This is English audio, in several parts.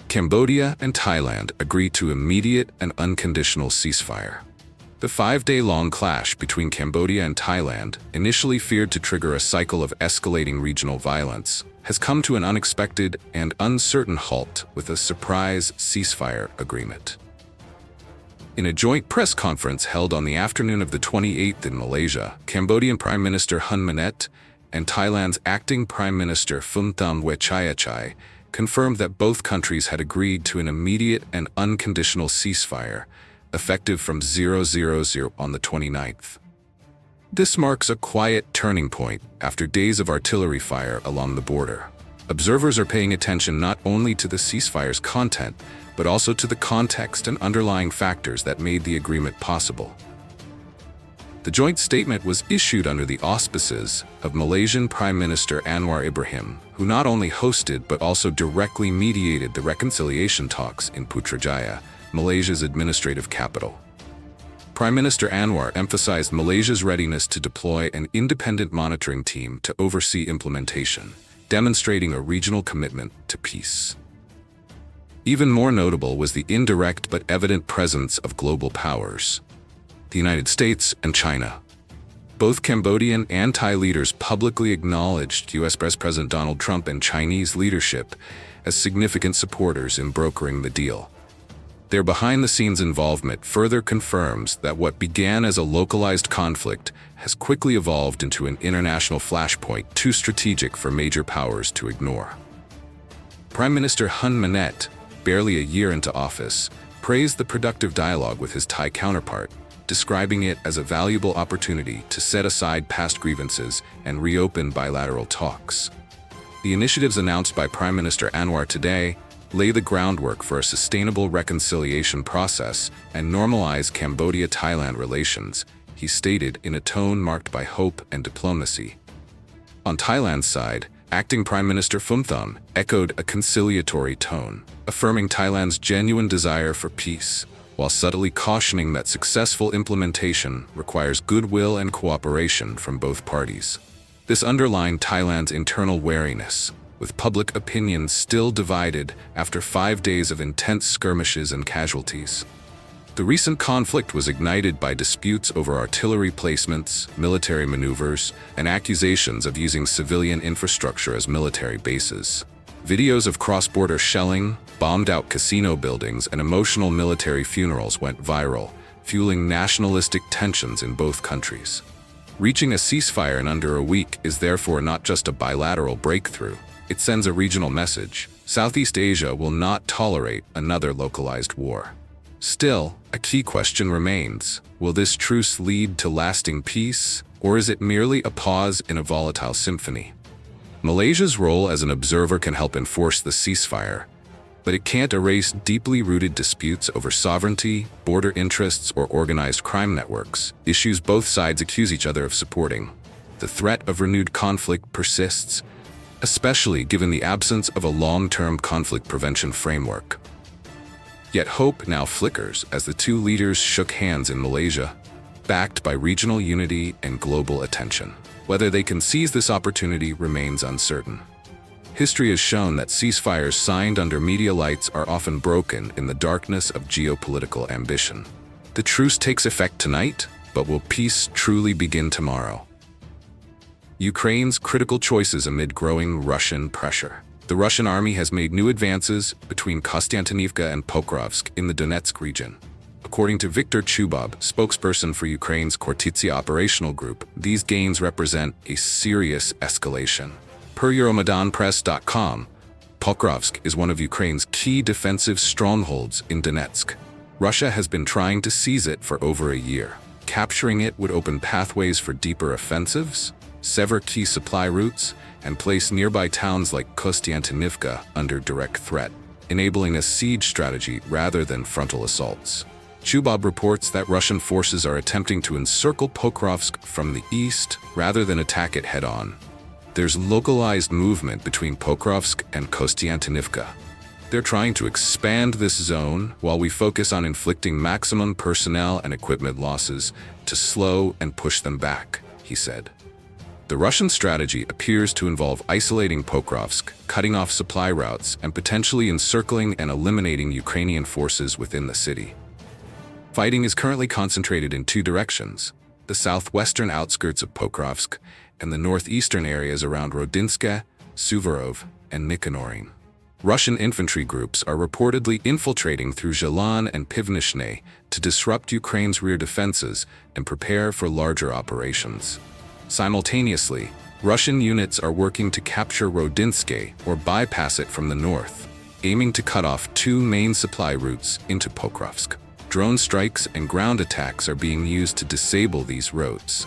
Cambodia and Thailand agreed to immediate and unconditional ceasefire. The 5-day-long clash between Cambodia and Thailand, initially feared to trigger a cycle of escalating regional violence, has come to an unexpected and uncertain halt with a surprise ceasefire agreement. In a joint press conference held on the afternoon of the 28th in Malaysia, Cambodian Prime Minister Hun Manet and Thailand's acting Prime Minister Phumtham Wechayachai confirmed that both countries had agreed to an immediate and unconditional ceasefire, effective from 000 on the 29th. This marks a quiet turning point after days of artillery fire along the border. Observers are paying attention not only to the ceasefire's content, but also to the context and underlying factors that made the agreement possible. The joint statement was issued under the auspices of Malaysian Prime Minister Anwar Ibrahim, who not only hosted but also directly mediated the reconciliation talks in Putrajaya, Malaysia's administrative capital. Prime Minister Anwar emphasized Malaysia's readiness to deploy an independent monitoring team to oversee implementation, demonstrating a regional commitment to peace. Even more notable was the indirect but evident presence of global powers, the United States and China. Both Cambodian and Thai leaders publicly acknowledged U.S. President Donald Trump and Chinese leadership as significant supporters in brokering the deal. Their behind-the-scenes involvement further confirms that what began as a localized conflict has quickly evolved into an international flashpoint too strategic for major powers to ignore. Prime Minister Hun Manet, barely a year into office, praised the productive dialogue with his Thai counterpart, describing it as a valuable opportunity to set aside past grievances and reopen bilateral talks. The initiatives announced by Prime Minister Anwar today lay the groundwork for a sustainable reconciliation process and normalize Cambodia-Thailand relations, he stated in a tone marked by hope and diplomacy. On Thailand's side, acting Prime Minister Phumtham echoed a conciliatory tone, affirming Thailand's genuine desire for peace, while subtly cautioning that successful implementation requires goodwill and cooperation from both parties. This underlined Thailand's internal wariness, with public opinion still divided after 5 days of intense skirmishes and casualties. The recent conflict was ignited by disputes over artillery placements, military maneuvers, and accusations of using civilian infrastructure as military bases. Videos of cross-border shelling, bombed-out casino buildings, and emotional military funerals went viral, fueling nationalistic tensions in both countries. Reaching a ceasefire in under a week is therefore not just a bilateral breakthrough. It sends a regional message. Southeast Asia will not tolerate another localized war. Still, a key question remains. Will this truce lead to lasting peace, or is it merely a pause in a volatile symphony? Malaysia's role as an observer can help enforce the ceasefire, but it can't erase deeply rooted disputes over sovereignty, border interests, or organized crime networks, issues both sides accuse each other of supporting. The threat of renewed conflict persists, especially given the absence of a long-term conflict prevention framework. Yet hope now flickers as the two leaders shook hands in Malaysia, backed by regional unity and global attention. Whether they can seize this opportunity remains uncertain. History has shown that ceasefires signed under media lights are often broken in the darkness of geopolitical ambition. The truce takes effect tonight, but will peace truly begin tomorrow? Ukraine's critical choices amid growing Russian pressure. The Russian army has made new advances between Kostiantynivka and Pokrovsk in the Donetsk region. According to Viktor Chubab, spokesperson for Ukraine's Khortytsia operational group, these gains represent a serious escalation. Per Euromaidanpress.com, Pokrovsk is one of Ukraine's key defensive strongholds in Donetsk. Russia has been trying to seize it for over a year. Capturing it would open pathways for deeper offensives, sever key supply routes, and place nearby towns like Kostiantynivka under direct threat, enabling a siege strategy rather than frontal assaults. Chubab reports that Russian forces are attempting to encircle Pokrovsk from the east rather than attack it head-on. There's localized movement between Pokrovsk and Kostiantynivka. They're trying to expand this zone while we focus on inflicting maximum personnel and equipment losses to slow and push them back, he said. The Russian strategy appears to involve isolating Pokrovsk, cutting off supply routes, and potentially encircling and eliminating Ukrainian forces within the city. Fighting is currently concentrated in two directions: the southwestern outskirts of Pokrovsk and the northeastern areas around Rodinske, Suvorov, and Nikanorian. Russian infantry groups are reportedly infiltrating through Zhelan and Pivnishne to disrupt Ukraine's rear defenses and prepare for larger operations. Simultaneously, Russian units are working to capture Rodinske or bypass it from the north, aiming to cut off two main supply routes into Pokrovsk. Drone strikes and ground attacks are being used to disable these roads,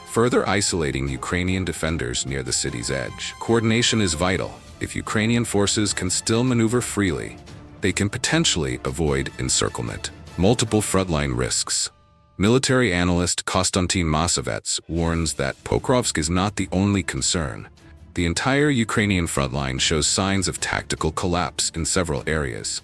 further isolating Ukrainian defenders near the city's edge. Coordination is vital. If Ukrainian forces can still maneuver freely, they can potentially avoid encirclement. Multiple frontline risks. Military analyst Konstantin Masovets warns that Pokrovsk is not the only concern. The entire Ukrainian frontline shows signs of tactical collapse in several areas.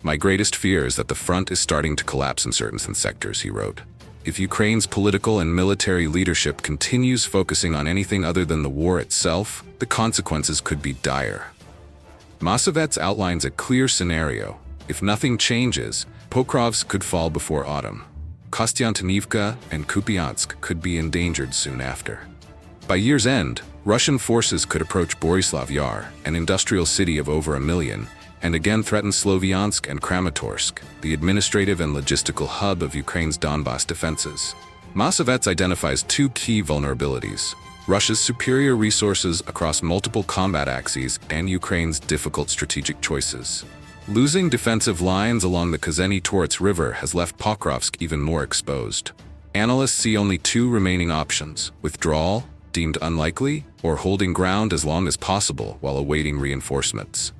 "My greatest fear is that the front is starting to collapse in certain sectors," he wrote. If Ukraine's political and military leadership continues focusing on anything other than the war itself, the consequences could be dire. Masovets outlines a clear scenario. If nothing changes, Pokrovsk could fall before autumn. Kostiantynivka and Kupiansk could be endangered soon after. By year's end, Russian forces could approach Borislav Yar, an industrial city of over 1 million, and again threaten Sloviansk and Kramatorsk, the administrative and logistical hub of Ukraine's Donbas defenses. Masovets identifies two key vulnerabilities: Russia's superior resources across multiple combat axes and Ukraine's difficult strategic choices. Losing defensive lines along the Kazeni-Torets River has left Pokrovsk even more exposed. Analysts see only two remaining options: withdrawal, deemed unlikely, or holding ground as long as possible while awaiting reinforcements.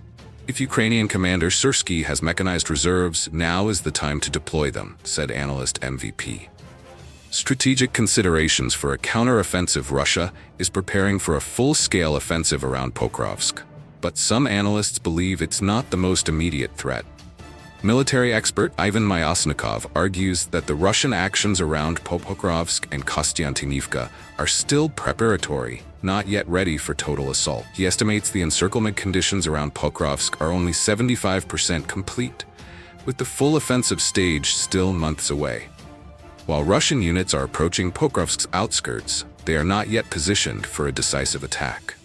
If Ukrainian commander Syrsky has mechanized reserves, now is the time to deploy them, said analyst MVP. Strategic considerations for a counteroffensive. Russia is preparing for a full-scale offensive around Pokrovsk, but some analysts believe it's not the most immediate threat. Military expert Ivan Myasnikov argues that the Russian actions around Pokrovsk and Kostiantynivka are still preparatory, not yet ready for total assault. He estimates the encirclement conditions around Pokrovsk are only 75% complete, with the full offensive stage still months away. While Russian units are approaching Pokrovsk's outskirts, they are not yet positioned for a decisive attack.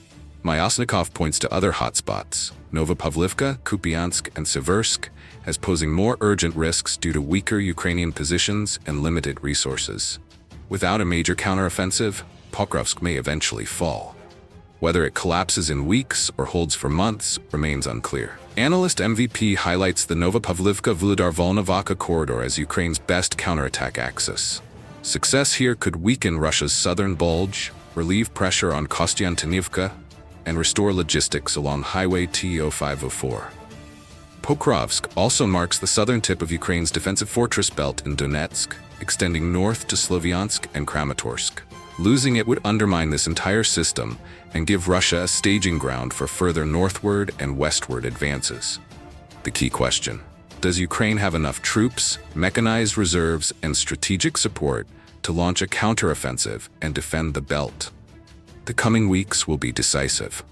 Myasnikov points to other hotspots, Novopavlivka, Kupiansk, and Seversk, as posing more urgent risks due to weaker Ukrainian positions and limited resources. Without a major counteroffensive, Pokrovsk may eventually fall. Whether it collapses in weeks or holds for months remains unclear. Analyst MVP highlights the Novopavlivka-Vuhledar-Volnovakha corridor as Ukraine's best counterattack axis. Success here could weaken Russia's southern bulge, relieve pressure on Kostiantynivka, and restore logistics along Highway TO504. Pokrovsk also marks the southern tip of Ukraine's defensive fortress belt in Donetsk, extending north to Sloviansk and Kramatorsk. Losing it would undermine this entire system and give Russia a staging ground for further northward and westward advances. The key question: does Ukraine have enough troops, mechanized reserves, and strategic support to launch a counteroffensive and defend the belt? The coming weeks will be decisive.